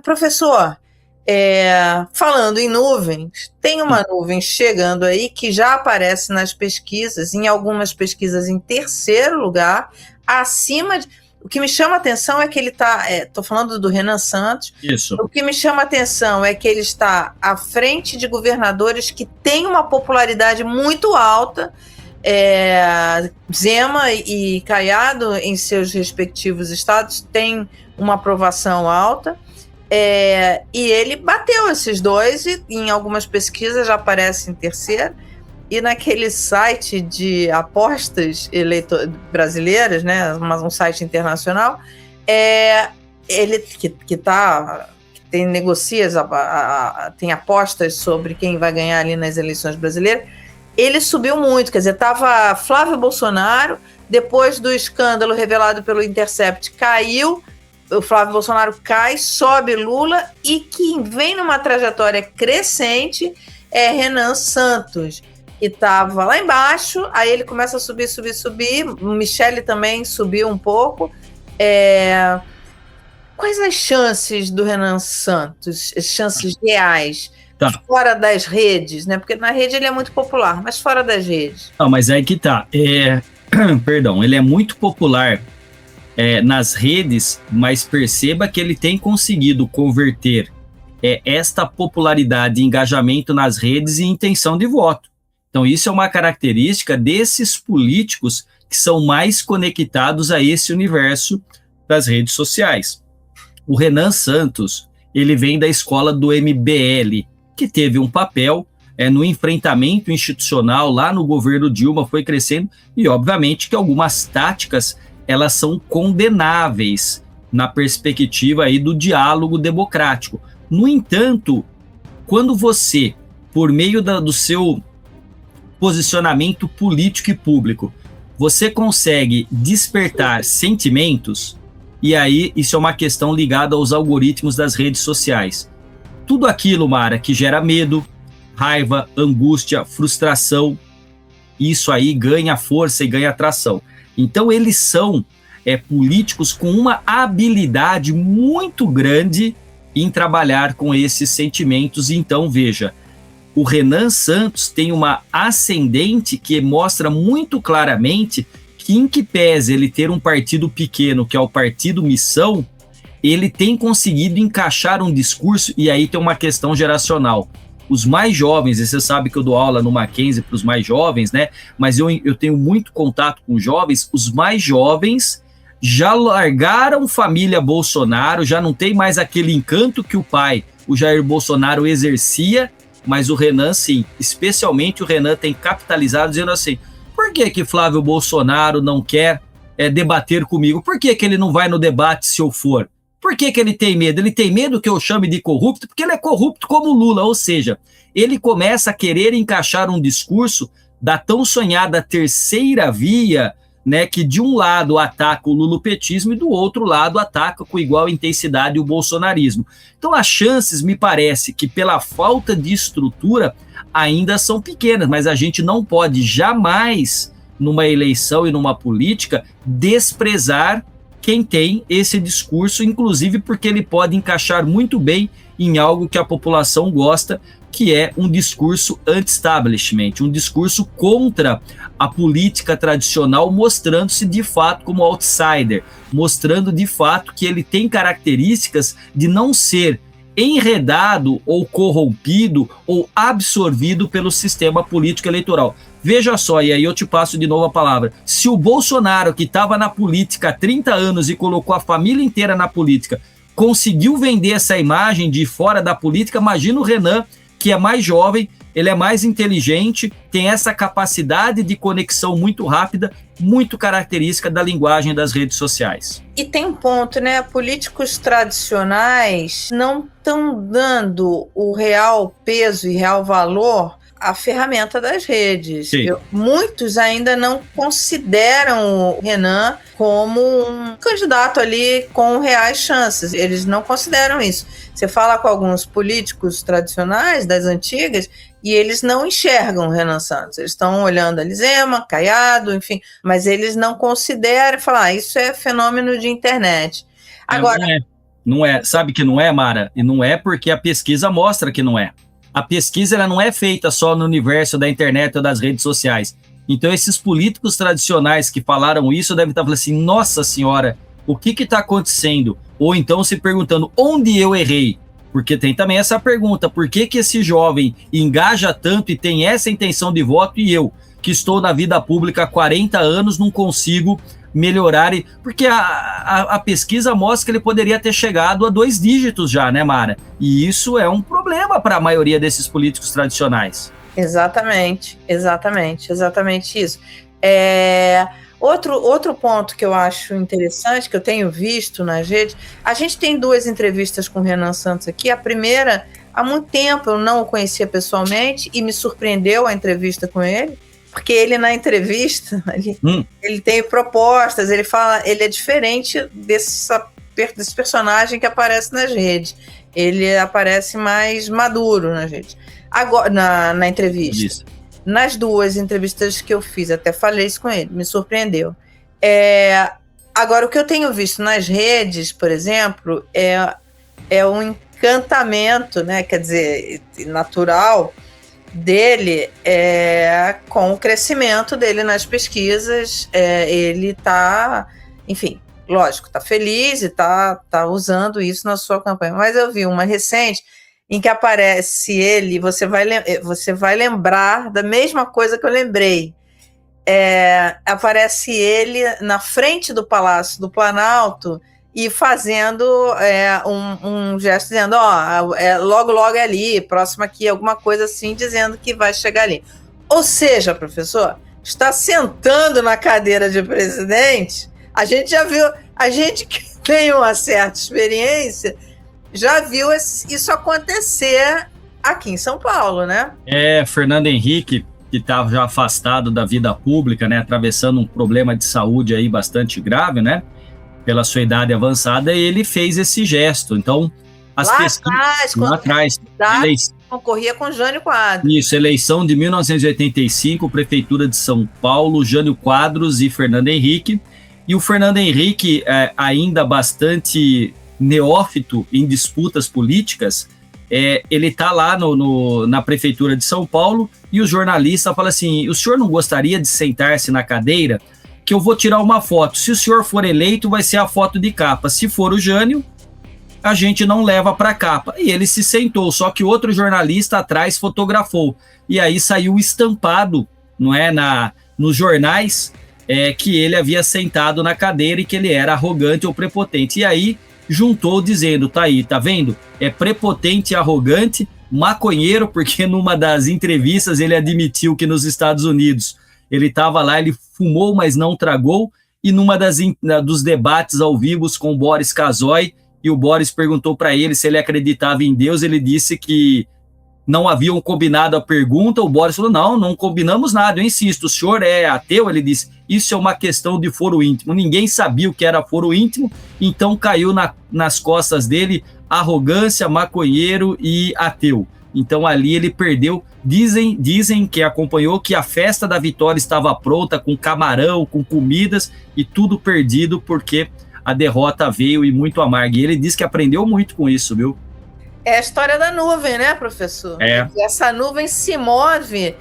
Professor, falando em nuvens, tem uma nuvem chegando aí que já aparece nas pesquisas, em algumas pesquisas em terceiro lugar, acima de... O que me chama a atenção é que ele está... Estou falando do Renan Santos. Isso. O que me chama a atenção é que ele está à frente de governadores que têm uma popularidade muito alta. Zema e Caiado, em seus respectivos estados, têm uma aprovação alta. E ele bateu esses dois e em algumas pesquisas já aparece em terceiro. E naquele site de apostas brasileiras, né, um site internacional, ele que tem apostas sobre quem vai ganhar ali nas eleições brasileiras, ele subiu muito, quer dizer, estava Flávio Bolsonaro, depois do escândalo revelado pelo Intercept, caiu, o Flávio Bolsonaro cai, sobe Lula, e quem vem numa trajetória crescente é Renan Santos, que estava lá embaixo, aí ele começa a subir, o Michele também subiu um pouco. Quais as chances do Renan Santos, as chances reais, fora das redes, né? Porque na rede ele é muito popular, mas fora das redes. Não, mas aí que tá. Perdão, ele é muito popular nas redes, mas perceba que ele tem conseguido converter esta popularidade e engajamento nas redes em intenção de voto. Então, isso é uma característica desses políticos que são mais conectados a esse universo das redes sociais. O Renan Santos, ele vem da escola do MBL, que teve um papel no enfrentamento institucional lá no governo Dilma, foi crescendo, e obviamente que algumas táticas elas são condenáveis na perspectiva aí do diálogo democrático. No entanto, quando você, por meio do seu posicionamento político e público, você consegue despertar sentimentos, e aí isso é uma questão ligada aos algoritmos das redes sociais. Tudo aquilo, Mara, que gera medo, raiva, angústia, frustração, isso aí ganha força e ganha atração. Então eles são políticos com uma habilidade muito grande em trabalhar com esses sentimentos. Então, veja, o Renan Santos tem uma ascendente que mostra muito claramente que, em que pese ele ter um partido pequeno, que é o Partido Missão, ele tem conseguido encaixar um discurso, e aí tem uma questão geracional. Os mais jovens, e você sabe que eu dou aula no Mackenzie para os mais jovens, né? Mas eu tenho muito contato com jovens. Os mais jovens já largaram família Bolsonaro, já não tem mais aquele encanto que o pai, o Jair Bolsonaro, exercia, mas o Renan, sim, especialmente o Renan tem capitalizado dizendo assim, por que Flávio Bolsonaro não quer debater comigo? Por que ele não vai no debate se eu for? Por que ele tem medo? Ele tem medo que eu chame de corrupto? Porque ele é corrupto como Lula, ou seja, ele começa a querer encaixar um discurso da tão sonhada terceira via, né, que de um lado ataca o lulopetismo e do outro lado ataca com igual intensidade o bolsonarismo. Então as chances, me parece, que pela falta de estrutura ainda são pequenas, mas a gente não pode jamais, numa eleição e numa política, desprezar quem tem esse discurso, inclusive porque ele pode encaixar muito bem em algo que a população gosta, que é um discurso anti-establishment, um discurso contra a política tradicional, mostrando-se de fato como outsider, mostrando de fato que ele tem características de não ser enredado ou corrompido ou absorvido pelo sistema político eleitoral. Veja só, e aí eu te passo de novo a palavra, se o Bolsonaro, que estava na política há 30 anos e colocou a família inteira na política, conseguiu vender essa imagem de fora da política, imagina o Renan, que é mais jovem, ele é mais inteligente, tem essa capacidade de conexão muito rápida, muito característica da linguagem das redes sociais. E tem um ponto, né? Políticos tradicionais não estão dando o real peso e real valor à ferramenta das redes. Muitos ainda não consideram o Renan como um candidato ali com reais chances. Eles não consideram isso. Você fala com alguns políticos tradicionais, das antigas, e eles não enxergam o Renan Santos. Eles estão olhando ali Zema, Caiado, enfim, mas eles não consideram, falar, isso é fenômeno de internet. Agora, Não é. Sabe que não é, Mara? E não é porque a pesquisa mostra que não é. A pesquisa ela não é feita só no universo da internet ou das redes sociais. Então, esses políticos tradicionais que falaram isso devem estar falando assim, nossa senhora, o que está acontecendo? Ou então se perguntando, onde eu errei? Porque tem também essa pergunta, por que esse jovem engaja tanto e tem essa intenção de voto e eu, que estou na vida pública há 40 anos, não consigo melhorar? Porque a pesquisa mostra que ele poderia ter chegado a 2 dígitos já, né, Mara? E isso é um problema para a maioria desses políticos tradicionais. Exatamente isso. Outro ponto que eu acho interessante, que eu tenho visto nas redes, a gente tem 2 entrevistas com o Renan Santos aqui. A primeira, há muito tempo, eu não o conhecia pessoalmente e me surpreendeu a entrevista com ele, porque ele na entrevista, ele tem propostas, ele fala, ele é diferente desse personagem que aparece nas redes. Ele aparece mais maduro nas redes. Agora, na entrevista. Isso. Nas 2 entrevistas que eu fiz, até falei isso com ele, me surpreendeu. Agora, o que eu tenho visto nas redes, por exemplo, é um encantamento, né, quer dizer, natural dele com o crescimento dele nas pesquisas. Ele está, enfim, lógico, está feliz e está usando isso na sua campanha. Mas eu vi uma recente em que aparece ele, você vai lembrar da mesma coisa que eu lembrei. Aparece ele na frente do Palácio do Planalto e fazendo um gesto dizendo, logo, logo é ali, próximo aqui, alguma coisa assim, dizendo que vai chegar ali. Ou seja, professor, está sentando na cadeira de presidente. A gente já viu, a gente que tem uma certa experiência já viu isso acontecer aqui em São Paulo, né? Fernando Henrique, que estava já afastado da vida pública, né, atravessando um problema de saúde aí bastante grave, né, pela sua idade avançada, ele fez esse gesto. Então, lá atrás, concorria com Jânio Quadros. Isso, eleição de 1985, Prefeitura de São Paulo, Jânio Quadros e Fernando Henrique. E o Fernando Henrique, ainda bastante neófito em disputas políticas, ele está lá na Prefeitura de São Paulo e o jornalista fala assim, o senhor não gostaria de sentar-se na cadeira que eu vou tirar uma foto? Se o senhor for eleito, vai ser a foto de capa. Se for o Jânio, a gente não leva para capa. E ele se sentou, só que outro jornalista atrás fotografou. E aí saiu estampado, não é, nos jornais, que ele havia sentado na cadeira e que ele era arrogante ou prepotente. E aí juntou dizendo, tá aí, tá vendo? É prepotente e arrogante, maconheiro, porque numa das entrevistas ele admitiu que nos Estados Unidos ele estava lá, ele fumou, mas não tragou, e numa dos debates ao vivo com o Boris Casoy, e o Boris perguntou para ele se ele acreditava em Deus, ele disse que não haviam combinado a pergunta, o Boris falou, não combinamos nada, eu insisto, o senhor é ateu? Ele disse, isso é uma questão de foro íntimo, ninguém sabia o que era foro íntimo, então caiu nas costas dele arrogância, maconheiro e ateu. Então ali ele perdeu, dizem que acompanhou que a festa da vitória estava pronta, com camarão, com comidas e tudo perdido porque a derrota veio e muito amarga. E ele disse que aprendeu muito com isso, viu? É a história da nuvem, né, professor? Essa nuvem se move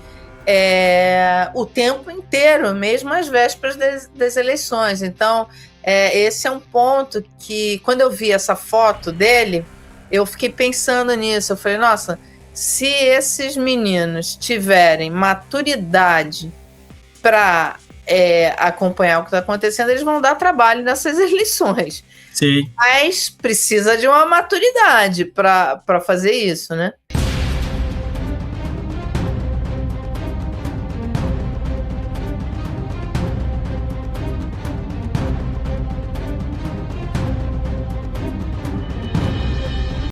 o tempo inteiro, mesmo às vésperas das eleições. Então, esse é um ponto que, quando eu vi essa foto dele, eu fiquei pensando nisso. Eu falei, nossa, se esses meninos tiverem maturidade para acompanhar o que está acontecendo, eles vão dar trabalho nessas eleições. Sim. Mas precisa de uma maturidade para fazer isso, né?